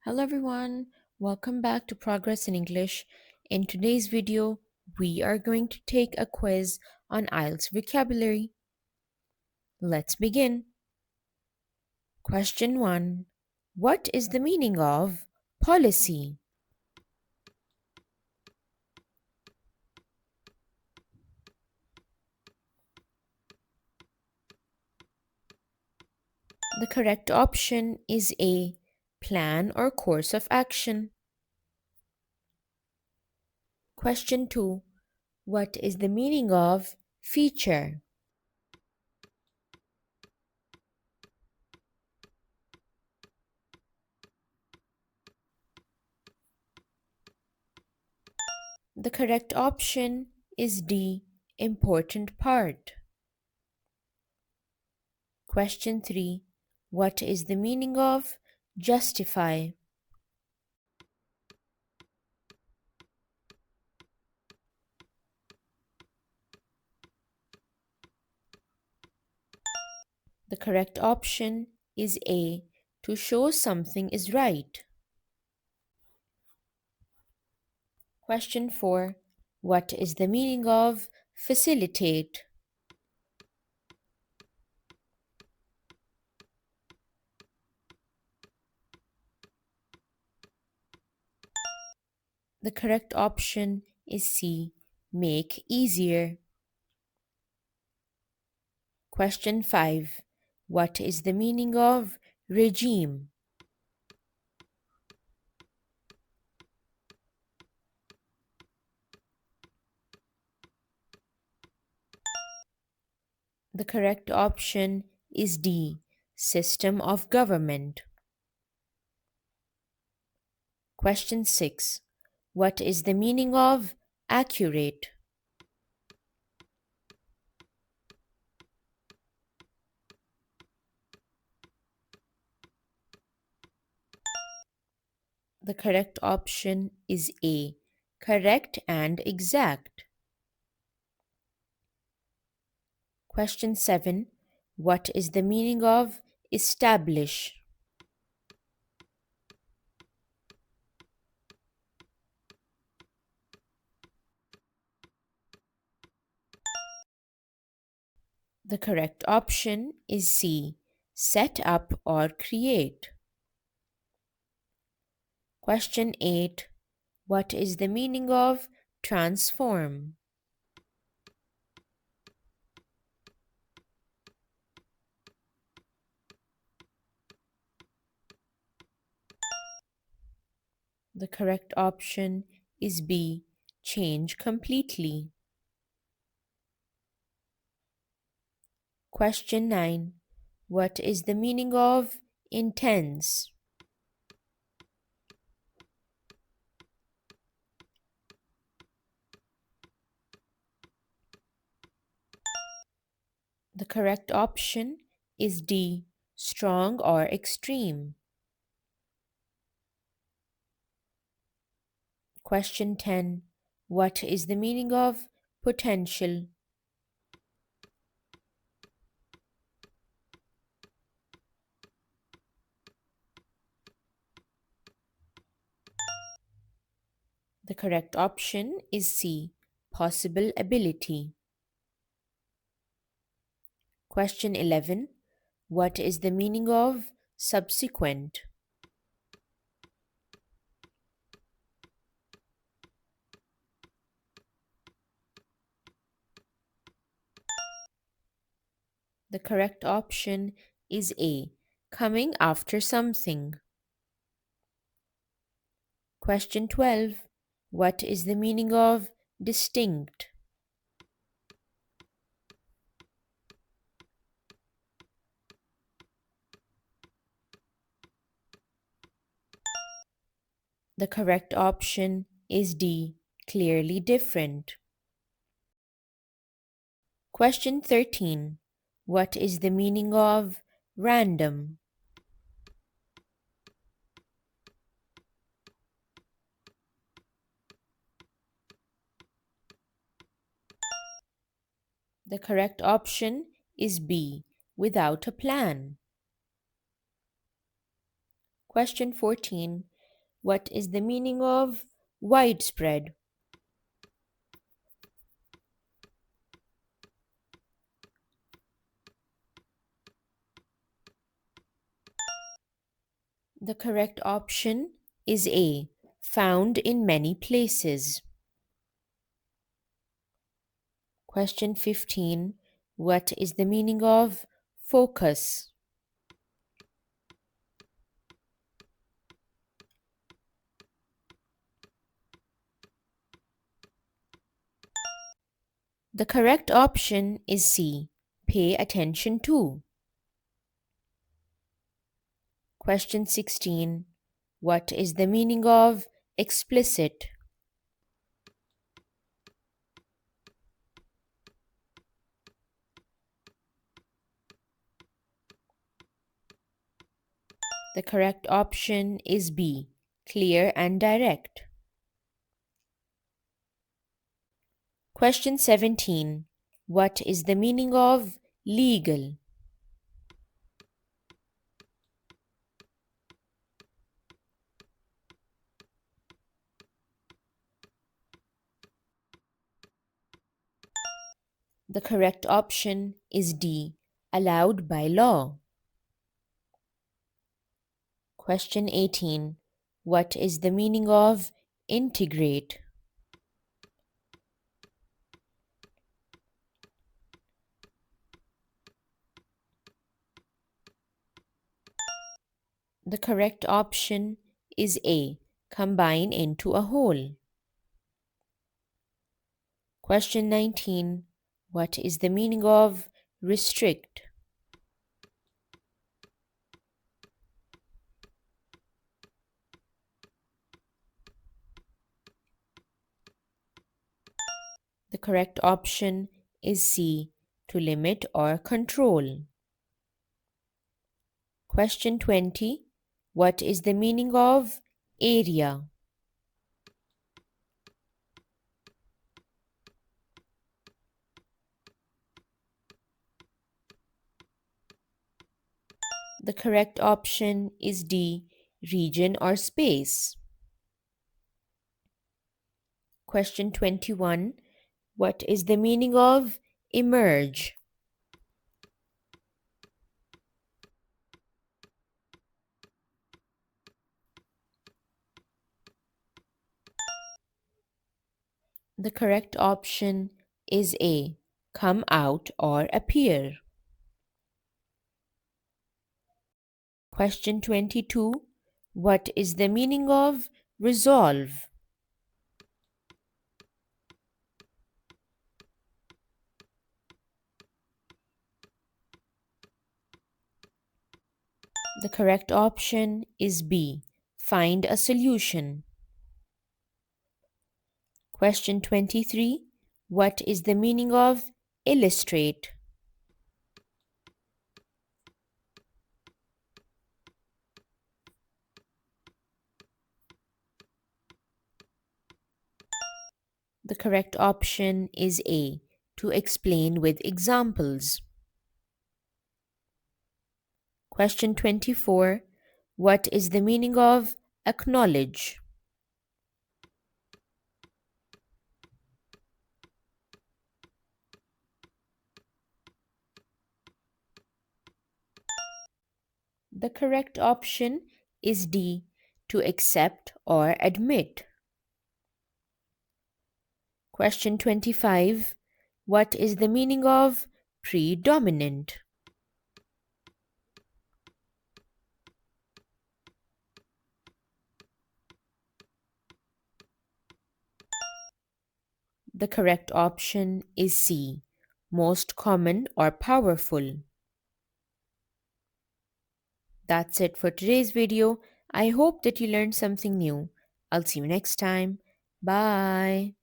Hello everyone, welcome back to Progress in English. In today's video, we are going to take a quiz on IELTS vocabulary. Let's begin. Question 1. What is the meaning of policy? The correct option is A. Plan or course of action. Question 2. What is the meaning of feature? The correct option is D. Important part. Question 3. What is the meaning of justify? The correct option is A. To show something is right. Question 4. What is the meaning of facilitate? The correct option is C. Make easier. Question 5. What is the meaning of regime? The correct option is D. System of government. Question 6. What is the meaning of accurate? The correct option is A. Correct and exact. Question 7. What is the meaning of establish? The correct option is C. Set up or create. Question 8. What is the meaning of transform? The correct option is B. Change completely. Question 9. What is the meaning of intense? The correct option is D. Strong or extreme. Question 10. What is the meaning of potential? The correct option is C. Possible ability. Question 11. What is the meaning of subsequent? The correct option is A. Coming after something. Question 12. What is the meaning of distinct? The correct option is D. Clearly different. Question 13. What is the meaning of random? The correct option is B. Without a plan. Question 14. What is the meaning of widespread? The correct option is A. Found in many places. Question 15. What is the meaning of focus? The correct option is C. Pay attention to. Question 16. What is the meaning of explicit? The correct option is B. Clear and direct. Question 17. What is the meaning of legal? The correct option is D. Allowed by law. Question 18. What is the meaning of integrate? The correct option is A. Combine into a whole. Question 19. What is the meaning of restrict? The correct option is C. To limit or control. Question 20. What is the meaning of area? The correct option is D. Region or space. Question 21. What is the meaning of emerge? The correct option is A. Come out or appear. Question 22. What is the meaning of resolve? The correct option is B. Find a solution. Question 23. What is the meaning of illustrate? The correct option is A. To explain with examples. Question 24. What is the meaning of acknowledge? The correct option is D. To accept or admit. Question 25. What is the meaning of predominant? The correct option is C. Most common or powerful. That's it for today's video. I hope that you learned something new. I'll see you next time. Bye.